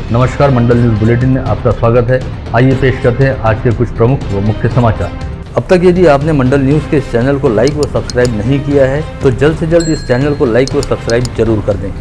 नमस्कार, मंडल news bulletin में आपका स्वागत है। आइए पेश करते हैं आज के कुछ प्रमुख व मुख्य समाचार। अब तक यदि आपने मंडल न्यूज़ के इस चैनल को लाइक व सब्सक्राइब नहीं किया है तो जल्द से जल्द इस चैनल को लाइक व सब्सक्राइब जरूर कर दें।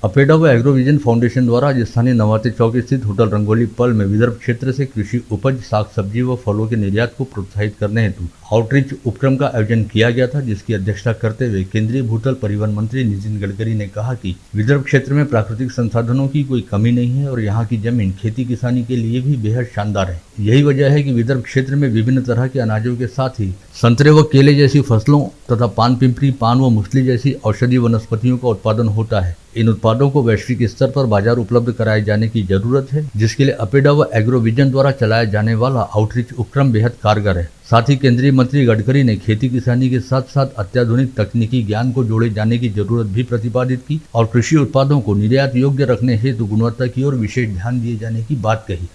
अपेडा व एग्रोविजन फाउंडेशन द्वारा आज स्थानीय नवाते चौक स्थित होटल रंगोली पर्ल में विदर्भ क्षेत्र से कृषि उपज, साग सब्जी व फलों के निर्यात को प्रोत्साहित करने हेतु आउटरीच उपक्रम का आयोजन किया गया था, जिसकी अध्यक्षता करते हुए केंद्रीय भूतल परिवहन मंत्री नितिन गडकरी ने कहा कि विदर्भ क्षेत्र में प्राकृतिक संसाधनों की कोई कमी नहीं है और यहाँ की जमीन खेती किसानी के लिए भी बेहद शानदार है। यही वजह है कि विदर्भ क्षेत्र में विभिन्न तरह के अनाजों के साथ ही संतरे व केले जैसी फसलों तथा पान पिंपरी, पान व मूसली जैसी औषधीय वनस्पतियों का उत्पादन होता है। इन उत्पादों को वैश्विक स्तर पर बाजार उपलब्ध कराए जाने की जरूरत है, जिसके लिए अपेडा व एग्रोविजन द्वारा चलाया जाने वाला आउटरीच उपक्रम बेहद कारगर है। साथ ही केंद्रीय मंत्री गडकरी ने खेती किसानी के साथ साथ अत्याधुनिक तकनीकी ज्ञान को जोड़े जाने की जरूरत भी प्रतिपादित की और कृषि उत्पादों को निर्यात योग्य रखने हेतु गुणवत्ता की ओर विशेष ध्यान दिए जाने की बात कही।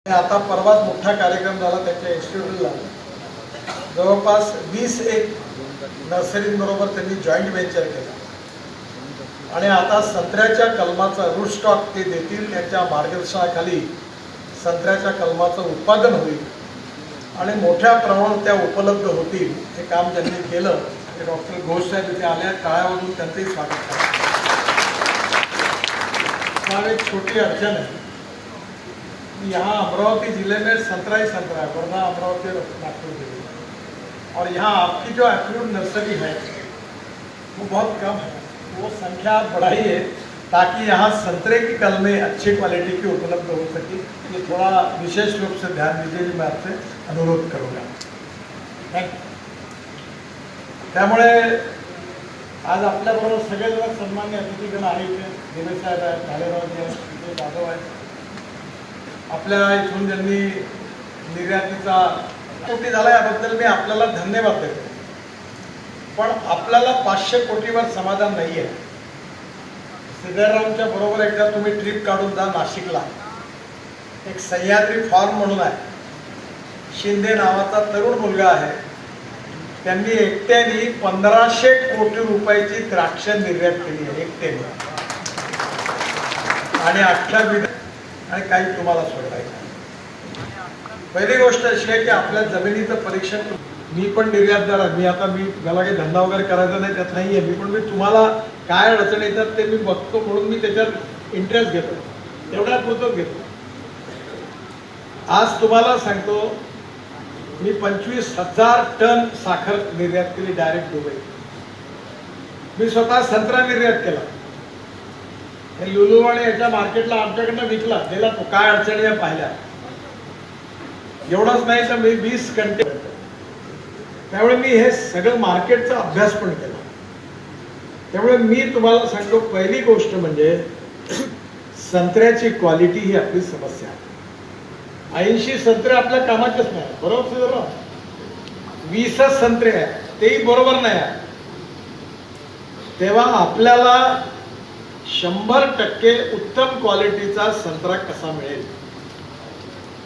आता परवाच मोठा कार्यक्रम झाला त्याच्या इन्स्टिट्यूटला जवळपास 20 नर्सरींबरोबर त्यांनी जॉईंट व्हेंचर केला आणि आता संत्र्याच्या कलमाचा रूट स्टॉक ते देतील, त्यांच्या मार्गदर्शनाखाली संत्र्याच्या कलमाचं उत्पादन होईल आणि मोठ्या प्रमाणात त्या उपलब्ध होतील। हे काम ज्यांनी केलं ते डॉक्टर घोष साहेब इथे आले आहेत, टाळ्यावाजून त्यांचंही स्वागत करा। एक छोटी अडचण है, यहाँ अमरावती जिले में संतरा ही संतरा है, वर्धा अमरावती नागपुर जिले में, और यहाँ आपकी जो अप्रूव्ड नर्सरी है वो बहुत कम है। वो संख्या बढ़ाइए ताकि यहाँ संतरे की कलमें अच्छी क्वालिटी की उपलब्ध हो सके। ये थोड़ा विशेष रूप से ध्यान दीजिए, मैं आपसे अनुरोध करूँगा। Thank you. त्यामुळे आज आपल्याबरोबर सगळेजण सन्मान्य अतिथीगण आहेत, देवे साहेब आहेत, भालेरावजी आहेत, विजय जाधव आहेत। आपल्या इथून ज्यांनी निर्यातीचा कोटी झाला याबद्दल मी आपल्याला धन्यवाद देतो, पण आपल्याला 500 कोटीवर समाधान नाही आहे। सिद्धरामच्या बरोबर एकदा तुम्ही ट्रिप काढून जा नाशिकला, एक सह्याद्री फार्म म्हणून आहे, शिंदे नावाचा तरुण मुलगा आहे, त्यांनी एकट्याने 1500 कोटी रुपयाची द्राक्ष निर्यात केली आहे एकट्याने, आणि 18 विधान आणि काही तुम्हाला सोडायचं। पहिली गोष्ट अशी आहे की आपल्या जमिनीचं परीक्षण, मी पण निर्यातदार आहे, मला काही धंदा वगैरे करायचा नाही, त्यात नाही आहे मी तुम्हाला काय अडचणी येतात ते मी बघतो, म्हणून मी त्याच्यात इंटरेस्ट घेतो, तेवढ्यापुरतं घेतो। आज तुम्हाला सांगतो, मी 25,000 टन साखर निर्यात केली डायरेक्ट दुबई। मी स्वतः संत्रा निर्यात केला, हे लुलू आणि याच्या मार्केटला आमच्याकडनं विकला, दिला तो, काय अडचणी आहे पाहिल्या। एवढंच नाही तर मी 20 कंटेनर, त्यामुळे मी हे सगळं मार्केटचा अभ्यास पण केला। त्यामुळे मी तुम्हाला सांगतो, पहिली गोष्ट म्हणजे संत्र्याची क्वालिटी ही आपली समस्या आहे। 80 संत्रे आपल्या कामाचेच नाही, बरोबर? 20 संत्रे आहेत, तेही बरोबर नाही आहे। तेव्हा आपल्याला 100% उत्तम क्वालिटीचा संत्रा कसा मिळेल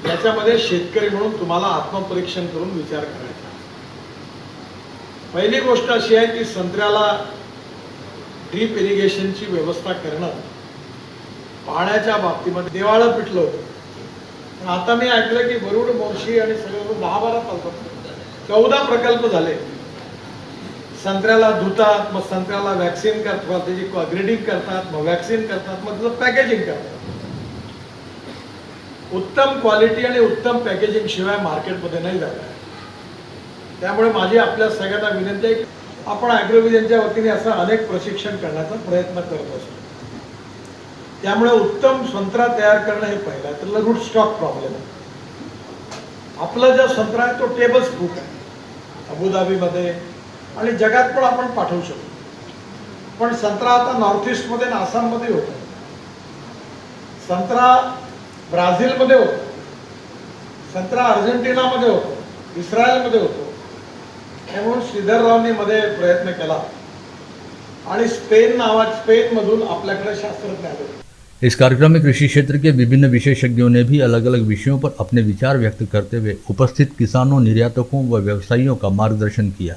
याच्यामध्ये शेतकरी म्हणून तुम्हाला आत्मपरीक्षण करून विचार करायचा। पहिली गोष्ट अशी आहे की संत्र्याला ड्रीप इरिगेशनची व्यवस्था करणं, पाण्याच्या बाबतीमध्ये देवाळं पिटलं होतं। आता मी ऐकलं की वरुड, मोर्शी आणि सगळं 10-12 तालुक्यात 14 प्रकल्प झाले। संत्र्याला धुतात, मग संत्र्याला वॅक्सिन करतात, त्याची ग्रेडिंग करतात, मग वॅक्सिन करतात, मग त्याचं पॅकेजिंग करतात। उत्तम क्वालिटी आणि उत्तम पॅकेजिंग शिवाय मार्केटमध्ये नाही जात आहे। त्यामुळे माझी आपल्या सगळ्यांना विनंती आहे की आपण ॲग्रोविजनच्या वतीने असं अनेक प्रशिक्षण करण्याचा प्रयत्न करत असतो। त्यामुळे उत्तम संत्रा तयार करणं हे पहिलं, त्याला रूट स्टॉक प्रॉब्लेम आहे। आपला जो संत्रा आहे तो टेबल स्प्रूट आहे, अबुधाबीमध्ये आणि जगात पण आपण पाठवू शकतो। पण संत्रा आता नॉर्थ ईस्टमध्ये आणि आसाममध्ये होतो, संत्रा ब्राझीलमध्ये होतो, संत्रा अर्जेंटिनामध्ये होतो, इस्रायलमध्ये होतो। म्हणून श्रीधररावनी मध्ये प्रयत्न केला आणि स्पेन मधून आपल्याकडे शास्त्रज्ञ आले। इस कार्यक्रम में कृषि क्षेत्र के विभिन्न विशेषज्ञों ने भी अलग अलग विषयों पर अपने विचार व्यक्त करते हुए उपस्थित किसानों, निर्यातकों व व्यवसायियों का मार्गदर्शन किया।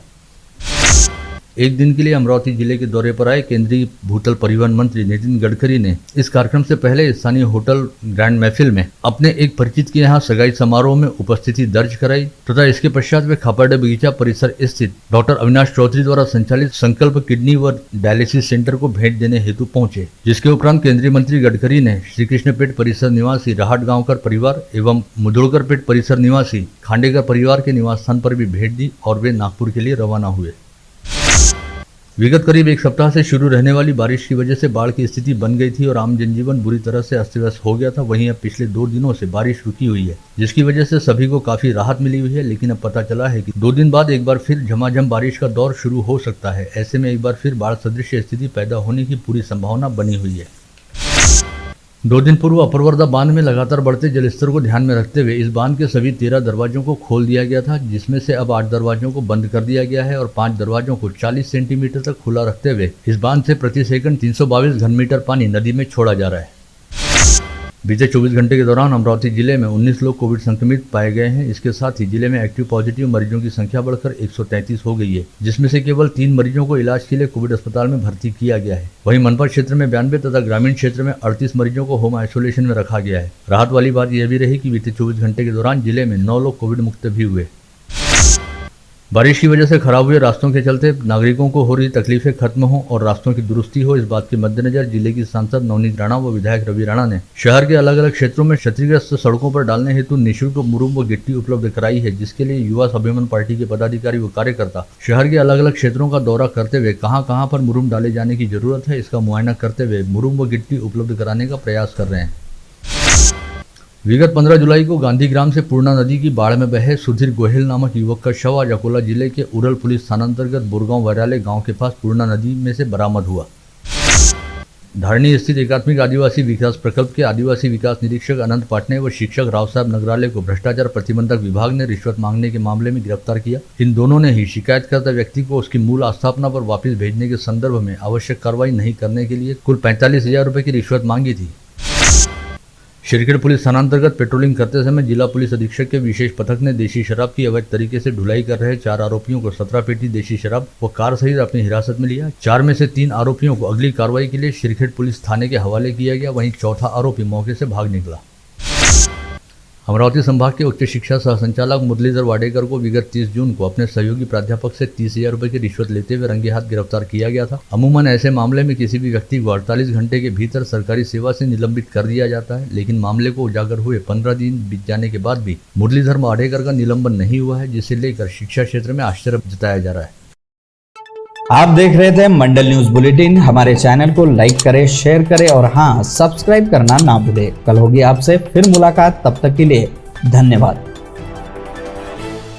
एक दिन के लिए अमरावती जिले के दौरे पर आए केंद्रीय भूतल परिवहन मंत्री नितिन गडकरी ने इस कार्यक्रम से पहले स्थानीय होटल ग्रैंड महफिल में अपने एक परिचित के यहाँ सगाई समारोह में उपस्थिति दर्ज कराई तथा इसके पश्चात वे खापरडे बगीचा परिसर स्थित डॉक्टर अविनाश चौधरी द्वारा संचालित संकल्प किडनी व डायलिसिस सेंटर को भेंट देने हेतु पहुंचे। जिसके उपरांत केंद्रीय मंत्री गडकरी ने श्री कृष्णपेट परिसर निवासी राहट गांवकर परिवार एवं मुदोड़कर पेट परिसर निवासी खांडेकर परिवार के निवास स्थान पर भी भेंट दी और वे नागपुर के लिए रवाना हुए। विगत करीब एक सप्ताह से शुरू रहने वाली बारिश की वजह से बाढ़ की स्थिति बन गई थी और आम जनजीवन बुरी तरह से अस्त व्यस्त हो गया था। वहीं अब पिछले 2 दिनों से बारिश रुकी हुई है, जिसकी वजह से सभी को काफी राहत मिली हुई है। लेकिन अब पता चला है कि 2 दिन बाद एक बार फिर झमाझम बारिश का दौर शुरू हो सकता है। ऐसे में एक बार फिर बाढ़ सदृश स्थिति पैदा होने की पूरी संभावना बनी हुई है। 2 दिन पूर्व अपरवर्दा बांध में लगातार बढ़ते जलस्तर को ध्यान में रखते हुए इस बांध के सभी 13 दरवाजों को खोल दिया गया था, जिसमें से अब 8 दरवाजों को बंद कर दिया गया है और 5 दरवाजों को 40 सेंटीमीटर तक खुला रखते हुए इस बांध से प्रति सेकंड 322 घनमीटर पानी नदी में छोड़ा जा रहा है। बीते 24 घंटे के दौरान अमरावती जिले में 19 लोग कोविड संक्रमित पाए गए हैं। इसके साथ ही जिले में एक्टिव पॉजिटिव मरीजों की संख्या बढ़कर 133 हो गई है, जिसमें से केवल 3 मरीजों को इलाज के लिए कोविड अस्पताल में भर्ती किया गया है। वहीं मनपा क्षेत्र में 92 तथा ग्रामीण क्षेत्र में 38 मरीजों को होम आइसोलेशन में रखा गया है। राहत वाली बात यह भी रही कि बीते 24 घंटे के दौरान जिले में 9 लोग कोविड मुक्त भी हुए। बारिश की वजह से खराब हुए रास्तों के चलते नागरिकों को हो रही तकलीफें खत्म हो और रास्तों की दुरुस्ती हो, इस बात के मद्देनजर जिले की सांसद नवनीत राणा व विधायक रवि राणा ने शहर के अलग अलग क्षेत्रों में क्षतिग्रस्त सड़कों पर डालने हेतु निःशुल्क मुरुम व गिट्टी उपलब्ध कराई है। जिसके लिए युवा स्वाभिमान पार्टी के पदाधिकारी व कार्यकर्ता शहर के अलग अलग क्षेत्रों का दौरा करते हुए कहां पर मुरुम डाले जाने की जरूरत है इसका मुआयना करते हुए मुरुम व गिट्टी उपलब्ध कराने का प्रयास कर रहे हैं। विगत 15 जुलाई को गांधीग्राम से पूर्णा नदी की बाढ़ में बहे सुधीर गोहिल नामक युवक का शव आज अकोला जिले के उरल पुलिस थानांतर्गत बुरगांव वैराले गांव के पास पूर्णा नदी में से बरामद हुआ। धारणी स्थित एकात्मिक आदिवासी विकास प्रकल्प के आदिवासी विकास निरीक्षक अनंत पाटने व शिक्षक राव साहब नगराले को भ्रष्टाचार प्रतिबंधक विभाग ने रिश्वत मांगने के मामले में गिरफ्तार किया। इन दोनों ने ही शिकायतकर्ता व्यक्ति को उसकी मूल आस्थापना पर वापस भेजने के संदर्भ में आवश्यक कार्रवाई नहीं करने के लिए कुल 45,000 रुपए की रिश्वत मांगी थी। शिरखेड़ पुलिस थानांतर्गत पेट्रोलिंग करते समय जिला पुलिस अधीक्षक के विशेष पथक ने देशी शराब की अवैध तरीके से ढुलाई कर रहे 4 आरोपियों को 17 पेटी देशी शराब व कार सहित अपनी हिरासत में लिया। 4 में से 3 आरोपियों को अगली कार्रवाई के लिए शिरखेड़ पुलिस थाने के हवाले किया गया। वहीं चौथा आरोपी मौके से भाग निकला। अमरावती संभाग के उच्च शिक्षा सह संचालक मुरलीधर वाडेकर को विगत 30 जून को अपने सहयोगी प्राध्यापक से 30,000 रुपए की रिश्वत लेते हुए रंगे हाथ गिरफ्तार किया गया था। अमूमन ऐसे मामले में किसी भी व्यक्ति को 48 घंटे के भीतर सरकारी सेवा से निलंबित कर दिया जाता है, लेकिन मामले को उजागर हुए 15 दिन बीत जाने के बाद भी मुरलीधर वाडेकर का निलंबन नहीं हुआ है, जिसे लेकर शिक्षा क्षेत्र में आश्चर्य जताया जा रहा है। आप देख रहे थे मंडल न्यूज बुलेटिन। हमारे चैनल को लाइक करें, शेयर करें और हाँ, सब्सक्राइब करना ना भूलें। कल होगी आपसे फिर मुलाकात, तब तक के लिए धन्यवाद।